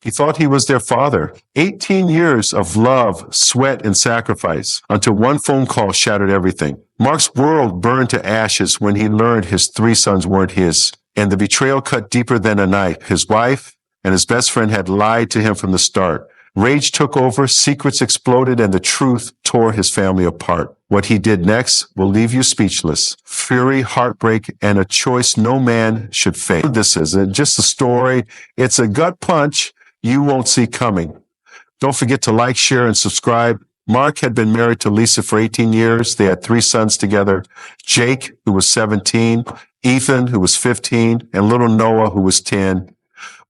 He thought he was their father. 18 years of love, sweat, and sacrifice until one phone call shattered everything. Mark's world burned to ashes when he learned his 3 sons weren't his. And the betrayal cut deeper than a knife. His wife and his best friend had lied to him from the start. Rage took over, secrets exploded, and the truth tore his family apart. What he did next will leave you speechless. Fury, heartbreak, and a choice no man should face. This isn't just a story. It's a gut punch you won't see coming. Don't forget to like, share, and subscribe. Mark had been married to Lisa for 18 years. They had 3 sons together. Jake, who was 17, Ethan, who was 15, and little Noah, who was 10.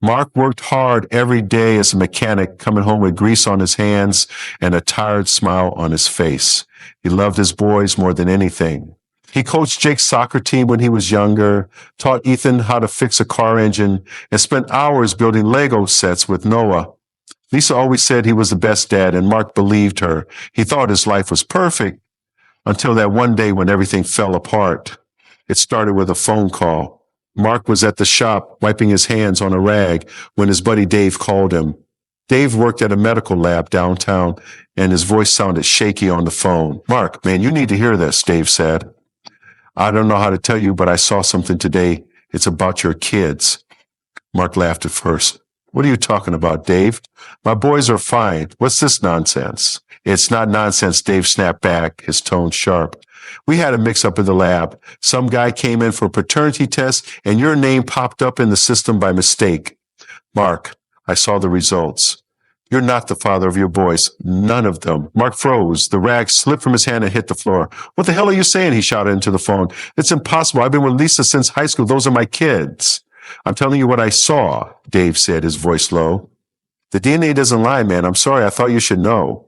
Mark worked hard every day as a mechanic, coming home with grease on his hands and a tired smile on his face. He loved his boys more than anything. He coached Jake's soccer team when he was younger, taught Ethan how to fix a car engine, and spent hours building Lego sets with Noah. Lisa always said he was the best dad, and Mark believed her. He thought his life was perfect until that one day when everything fell apart. It started with a phone call. Mark was at the shop wiping his hands on a rag when his buddy Dave called him. Dave worked at a medical lab downtown, and his voice sounded shaky on the phone. "Mark, man, you need to hear this," Dave said. "I don't know how to tell you, but I saw something today. It's about your kids." Mark laughed at first. "What are you talking about, Dave? My boys are fine. What's this nonsense?" "It's not nonsense," Dave snapped back, his tone sharp. "We had a mix-up in the lab. Some guy came in for a paternity test, and your name popped up in the system by mistake. Mark, I saw the results. You're not the father of your boys. None of them." Mark froze. The rag slipped from his hand and hit the floor. "What the hell are you saying?" he shouted into the phone. "It's impossible. I've been with Lisa since high school. Those are my kids." "I'm telling you what I saw," Dave said, his voice low. "The DNA doesn't lie, man. I'm sorry. I thought you should know."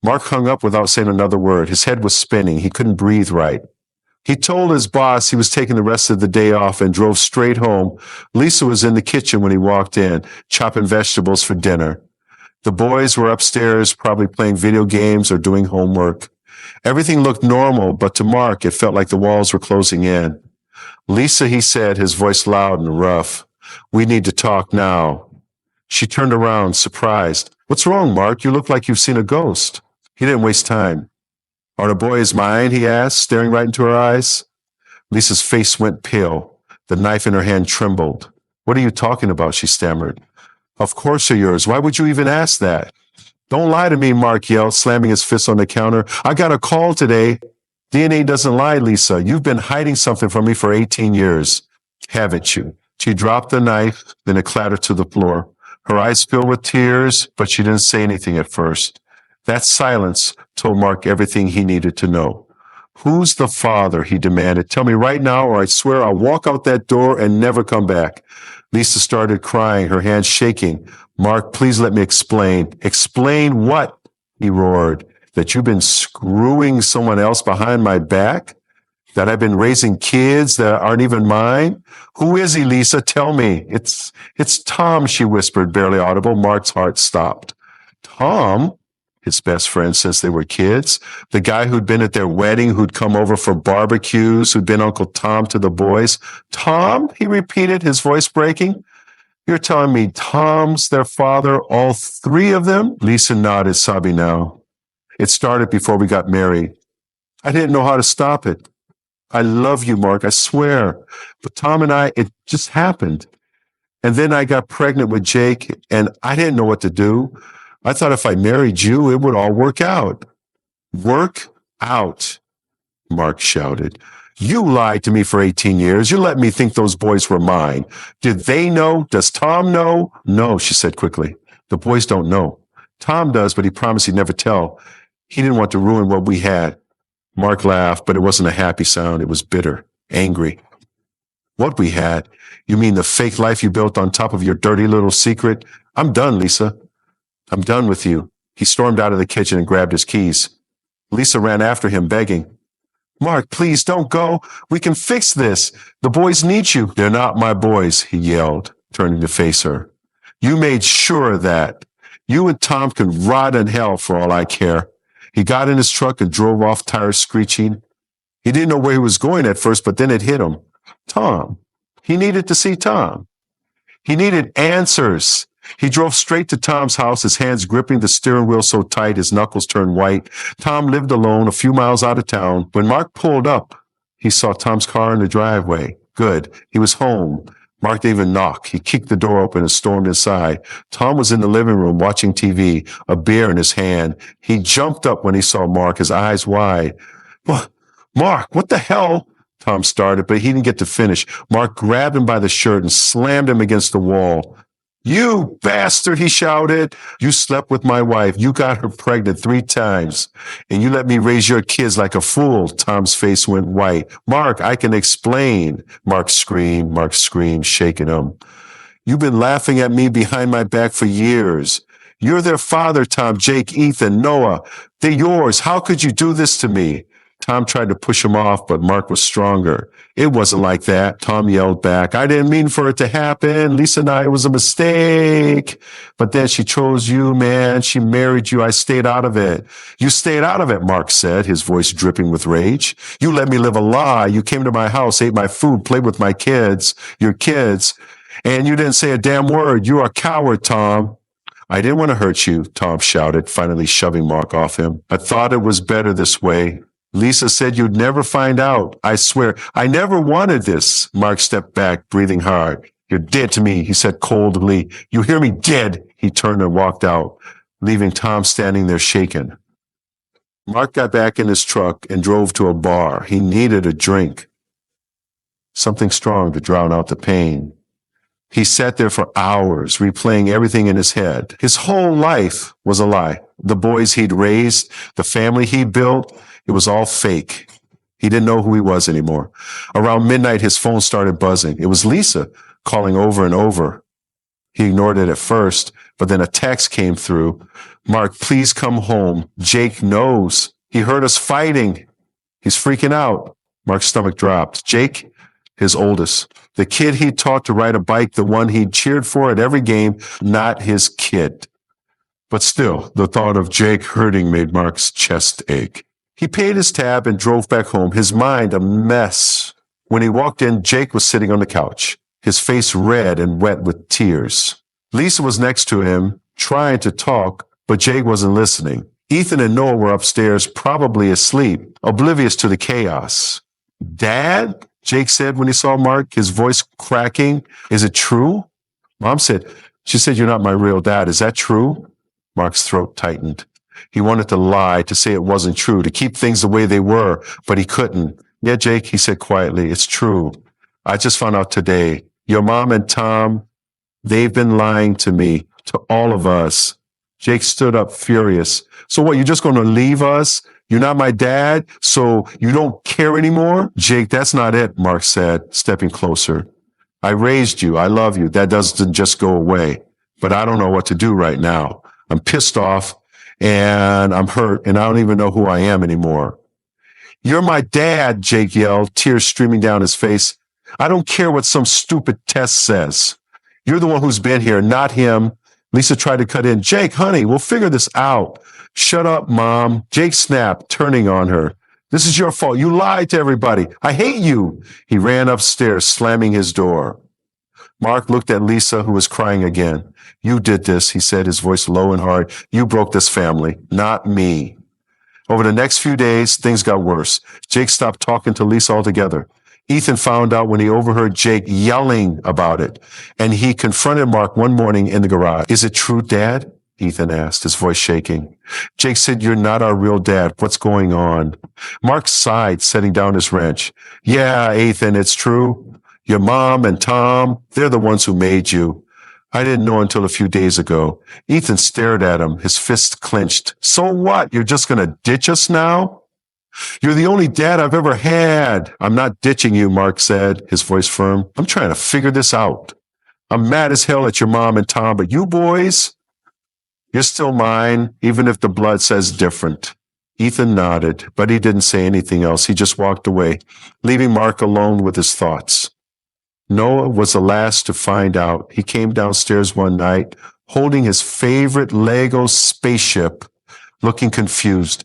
Mark hung up without saying another word. His head was spinning. He couldn't breathe right. He told his boss he was taking the rest of the day off and drove straight home. Lisa was in the kitchen when he walked in, chopping vegetables for dinner. The boys were upstairs, probably playing video games or doing homework. Everything looked normal, but to Mark, it felt like the walls were closing in. "Lisa," he said, his voice loud and rough, "we need to talk now." She turned around, surprised. "What's wrong, Mark? You look like you've seen a ghost." He didn't waste time. "Are the boys mine?" he asked, staring right into her eyes. Lisa's face went pale. The knife in her hand trembled. "What are you talking about?" she stammered. "Of course they're yours. Why would you even ask that?" "Don't lie to me," Mark yelled, slamming his fist on the counter. "I got a call today." "DNA doesn't lie, Lisa. You've been hiding something from me for 18 years. Haven't you?" She dropped the knife, then it clattered to the floor. Her eyes filled with tears, but she didn't say anything at first. That silence told Mark everything he needed to know. "Who's the father?" he demanded. "Tell me right now, or I swear I'll walk out that door and never come back." Lisa started crying, her hands shaking. "Mark, please let me explain." "Explain what?" he roared. "That you've been screwing someone else behind my back? That I've been raising kids that aren't even mine? Who is he, Lisa? Tell me." It's Tom," she whispered, barely audible. Mark's heart stopped. "Tom?" His best friend since they were kids. The guy who'd been at their wedding, who'd come over for barbecues, who'd been Uncle Tom to the boys. "Tom?" he repeated, his voice breaking. "You're telling me Tom's their father, all 3 of them?" Lisa nodded, sobbing now. "It started before we got married. I didn't know how to stop it. I love you, Mark, I swear. But Tom and I, it just happened. And then I got pregnant with Jake, and I didn't know what to do. I thought if I married you, it would all work out." "Work out," Mark shouted. "You lied to me for 18 years. You let me think those boys were mine. Did they know? Does Tom know?" "No," she said quickly. "The boys don't know. Tom does, but he promised he'd never tell. He didn't want to ruin what we had." Mark laughed, but it wasn't a happy sound. It was bitter, angry. "What we had? You mean the fake life you built on top of your dirty little secret? I'm done, Lisa. I'm done with you." He stormed out of the kitchen and grabbed his keys. Lisa ran after him, begging. "Mark, please don't go. We can fix this. The boys need you." "They're not my boys," he yelled, turning to face her. "You made sure of that. You and Tom can rot in hell for all I care." He got in his truck and drove off, tires screeching. He didn't know where he was going at first, but then it hit him. Tom. He needed to see Tom. He needed answers. He drove straight to Tom's house, his hands gripping the steering wheel so tight his knuckles turned white. Tom lived alone a few miles out of town. When Mark pulled up, he saw Tom's car in the driveway. Good. He was home. Mark didn't even knock. He kicked the door open and stormed inside. Tom was in the living room watching TV, a beer in his hand. He jumped up when he saw Mark, his eyes wide. "What? Mark, what the hell?" Tom started, but he didn't get to finish. Mark grabbed him by the shirt and slammed him against the wall. "You bastard," he shouted. "You slept with my wife. You got her pregnant 3 times. And you let me raise your kids like a fool." Tom's face went white. "Mark, I can explain." Mark screamed, shaking him. "You've been laughing at me behind my back for years. You're their father, Tom, Jake, Ethan, Noah. They're yours. How could you do this to me?" Tom tried to push him off, but Mark was stronger. "It wasn't like that," Tom yelled back. "I didn't mean for it to happen. Lisa and I, it was a mistake. But then she chose you, man. She married you. I stayed out of it." "You stayed out of it," Mark said, his voice dripping with rage. "You let me live a lie. You came to my house, ate my food, played with my kids, your kids, and you didn't say a damn word. You're a coward, Tom." "I didn't want to hurt you," Tom shouted, finally shoving Mark off him. "I thought it was better this way. Lisa said you'd never find out. I swear, I never wanted this." Mark stepped back, breathing hard. "You're dead to me," he said coldly. "You hear me? Dead." He turned and walked out, leaving Tom standing there shaken. Mark got back in his truck and drove to a bar. He needed a drink, something strong to drown out the pain. He sat there for hours, replaying everything in his head. His whole life was a lie. The boys he'd raised, the family he built, it was all fake. He didn't know who he was anymore. Around midnight, his phone started buzzing. It was Lisa calling over and over. He ignored it at first, but then a text came through. "Mark, please come home. Jake knows. He heard us fighting. He's freaking out." Mark's stomach dropped. Jake? His oldest. The kid he taught to ride a bike, the one he'd cheered for at every game, not his kid. But still, the thought of Jake hurting made Mark's chest ache. He paid his tab and drove back home, his mind a mess. When he walked in, Jake was sitting on the couch, his face red and wet with tears. Lisa was next to him, trying to talk, but Jake wasn't listening. Ethan and Noah were upstairs, probably asleep, oblivious to the chaos. "Dad?" Jake said when he saw Mark, his voice cracking. "Is it true?" Mom said, "She said you're not my real dad. Is that true?" Mark's throat tightened. He wanted to lie, to say it wasn't true, to keep things the way they were, but he couldn't. "Yeah, Jake," he said quietly, "it's true. I just found out today. Your mom and Tom, they've been lying to me, to all of us." Jake stood up furious. "So what, you're just going to leave us? You're not my dad, so you don't care anymore?" "Jake, that's not it," Mark said, stepping closer. "I raised you. I love you. That doesn't just go away. But I don't know what to do right now. I'm pissed off and I'm hurt and I don't even know who I am anymore." "You're my dad," Jake yelled, tears streaming down his face. "I don't care what some stupid test says. You're the one who's been here, not him." Lisa tried to cut in. "Jake, honey, we'll figure this out." "Shut up, Mom." Jake snapped, turning on her. "This is your fault. You lied to everybody. I hate you." He ran upstairs, slamming his door. Mark looked at Lisa, who was crying again. "You did this," he said, his voice low and hard. "You broke this family, not me." Over the next few days, things got worse. Jake stopped talking to Lisa altogether. Ethan found out when he overheard Jake yelling about it, and he confronted Mark one morning in the garage. "Is it true, Dad?" Ethan asked, his voice shaking. Jake said, "You're not our real dad. What's going on?" Mark sighed, setting down his wrench. "Yeah, Ethan, it's true. Your mom and Tom, they're the ones who made you. I didn't know until a few days ago." Ethan stared at him, his fist clenched. "So what? You're just going to ditch us now?" "You're the only dad I've ever had." "I'm not ditching you," Mark said, his voice firm. "I'm trying to figure this out. I'm mad as hell at your mom and Tom, but you boys, you're still mine, even if the blood says different." Ethan nodded, but he didn't say anything else. He just walked away, leaving Mark alone with his thoughts. Noah was the last to find out. He came downstairs one night, holding his favorite Lego spaceship, looking confused.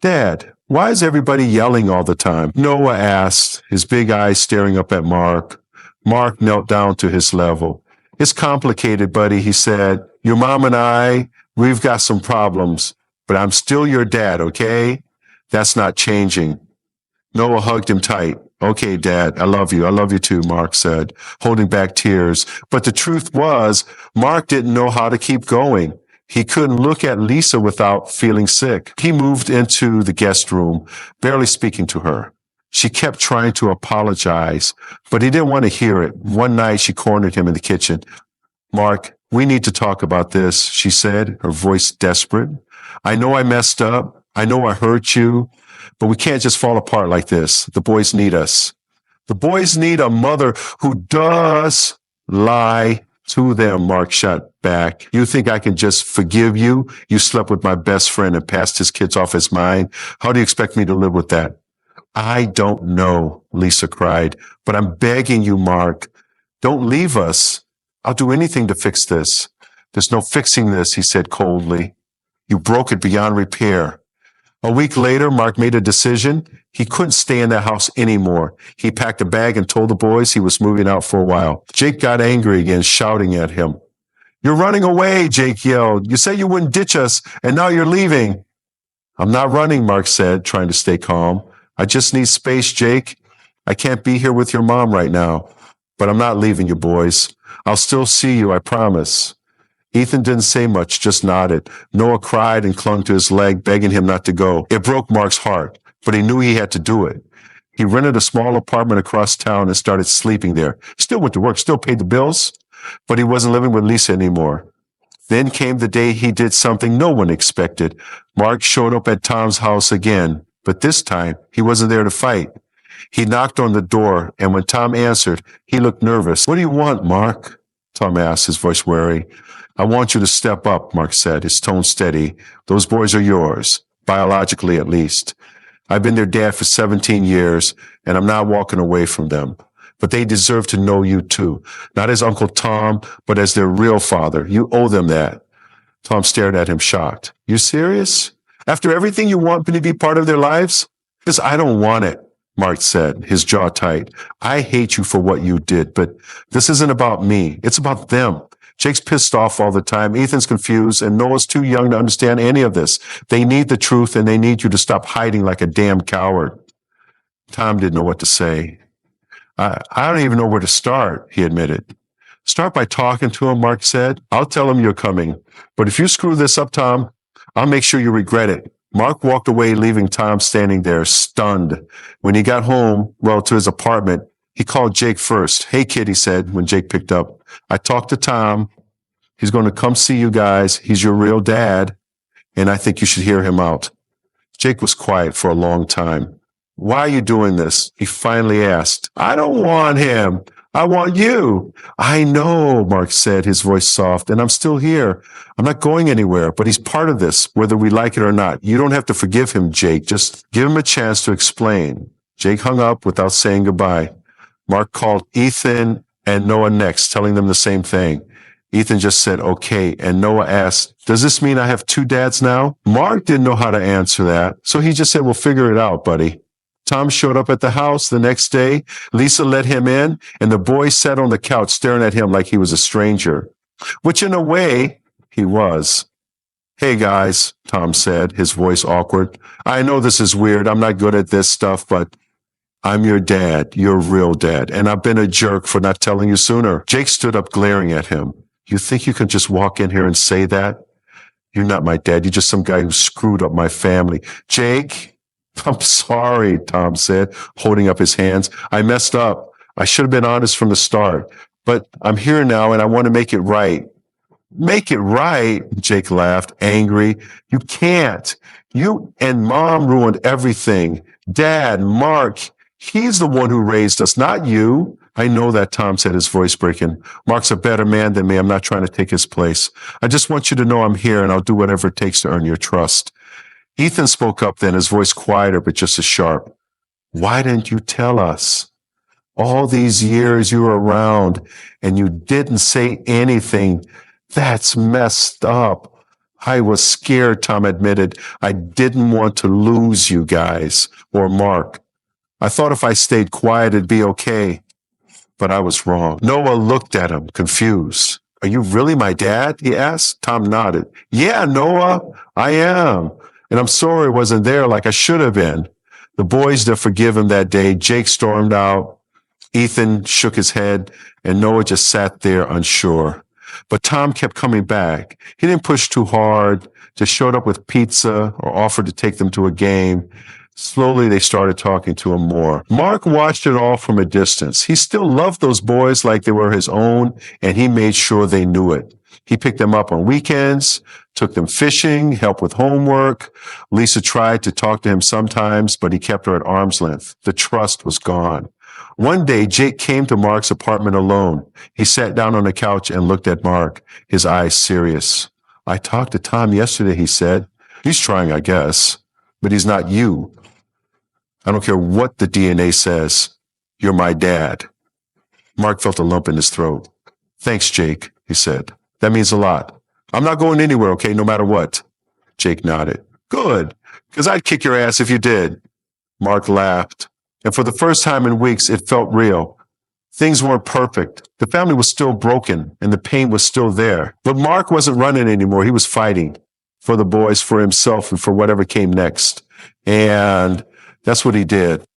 "Dad, why is everybody yelling all the time?" Noah asked, his big eyes staring up at Mark. Mark knelt down to his level. It's complicated, buddy, he said. Your mom and I, we've got some problems, but I'm still your dad, okay? That's not changing. Noah hugged him tight. Okay, Dad, I love you. I love you too, Mark said, holding back tears. But the truth was, Mark didn't know how to keep going. He couldn't look at Lisa without feeling sick. He moved into the guest room, barely speaking to her. She kept trying to apologize, but he didn't want to hear it. One night, she cornered him in the kitchen. Mark, we need to talk about this, she said, her voice desperate. I know I messed up. I know I hurt you, but we can't just fall apart like this. The boys need us. The boys need a mother who does lie to them, Mark shot back. You think I can just forgive you? You slept with my best friend and passed his kids off as mine. How do you expect me to live with that? I don't know, Lisa cried, but I'm begging you, Mark. Don't leave us. I'll do anything to fix this. There's no fixing this, he said coldly. You broke it beyond repair. A week later, Mark made a decision. He couldn't stay in that house anymore. He packed a bag and told the boys he was moving out for a while. Jake got angry again, shouting at him. You're running away, Jake yelled. You said you wouldn't ditch us, and now you're leaving. I'm not running, Mark said, trying to stay calm. I just need space, Jake. I can't be here with your mom right now, but I'm not leaving you, boys. I'll still see you, I promise. Ethan didn't say much, just nodded. Noah cried and clung to his leg, begging him not to go. It broke Mark's heart, but he knew he had to do it. He rented a small apartment across town and started sleeping there. Still went to work, still paid the bills, but he wasn't living with Lisa anymore. Then came the day he did something no one expected. Mark showed up at Tom's house again, but this time he wasn't there to fight. He knocked on the door, and when Tom answered, he looked nervous. What do you want, Mark? Tom asked, his voice wary. I want you to step up, Mark said, his tone steady. Those boys are yours, biologically at least. I've been their dad for 17 years, and I'm not walking away from them. But they deserve to know you too, not as Uncle Tom, but as their real father. You owe them that. Tom stared at him, shocked. You serious? After everything you want me to be part of their lives? Because I don't want it, Mark said, his jaw tight. I hate you for what you did, but this isn't about me. It's about them. Jake's pissed off all the time. Ethan's confused, and Noah's too young to understand any of this. They need the truth, and they need you to stop hiding like a damn coward. Tom didn't know what to say. I don't even know where to start, he admitted. Start by talking to him, Mark said. I'll tell him you're coming. But if you screw this up, Tom, I'll make sure you regret it. Mark walked away, leaving Tom standing there, stunned. When he got home, to his apartment, he called Jake first. Hey, kid, he said when Jake picked up. I talked to Tom. He's going to come see you guys. He's your real dad, and I think you should hear him out. Jake was quiet for a long time. Why are you doing this? He finally asked. I don't want him. I want you. I know, Mark said, his voice soft, and I'm still here. I'm not going anywhere, but he's part of this, whether we like it or not. You don't have to forgive him, Jake. Just give him a chance to explain. Jake hung up without saying goodbye. Mark called Ethan and Noah next, telling them the same thing. Ethan just said, okay. And Noah asked, does this mean I have two dads now? Mark didn't know how to answer that. So he just said, we'll figure it out, buddy. Tom showed up at the house the next day. Lisa let him in, and the boy sat on the couch staring at him like he was a stranger, which in a way he was. Hey guys, Tom said, his voice awkward. I know this is weird. I'm not good at this stuff, but I'm your dad, your real dad, and I've been a jerk for not telling you sooner. Jake stood up glaring at him. You think you can just walk in here and say that? You're not my dad. You're just some guy who screwed up my family. Jake, I'm sorry, Tom said, holding up his hands. I messed up. I should have been honest from the start, but I'm here now and I want to make it right. Make it right, Jake laughed, angry. You can't. You and Mom ruined everything. Dad, Mark, he's the one who raised us, not you. I know that, Tom said, his voice breaking. Mark's a better man than me. I'm not trying to take his place. I just want you to know I'm here and I'll do whatever it takes to earn your trust. Ethan spoke up then, his voice quieter but just as sharp. Why didn't you tell us? All these years you were around and you didn't say anything. That's messed up. I was scared, Tom admitted. I didn't want to lose you guys or Mark. I thought if I stayed quiet, it'd be okay. but I was wrong. Noah looked at him, confused. Are you really my dad? He asked. Tom nodded. Yeah, Noah, I am. And I'm sorry I wasn't there like I should have been. The boys didn't forgive him that day. Jake stormed out. Ethan shook his head, and Noah just sat there unsure. But Tom kept coming back. He didn't push too hard, just showed up with pizza or offered to take them to a game. Slowly, they started talking to him more. Mark watched it all from a distance. He still loved those boys like they were his own, and he made sure they knew it. He picked them up on weekends, took them fishing, helped with homework. Lisa tried to talk to him sometimes, but he kept her at arm's length. The trust was gone. One day, Jake came to Mark's apartment alone. He sat down on the couch and looked at Mark, his eyes serious. I talked to Tom yesterday, he said. He's trying, I guess, but he's not you. I don't care what the DNA says. You're my dad. Mark felt a lump in his throat. Thanks, Jake, he said. That means a lot. I'm not going anywhere, okay, no matter what. Jake nodded. Good, because I'd kick your ass if you did. Mark laughed. And for the first time in weeks, it felt real. Things weren't perfect. The family was still broken, and the pain was still there. But Mark wasn't running anymore. He was fighting for the boys, for himself, and for whatever came next. And that's what he did.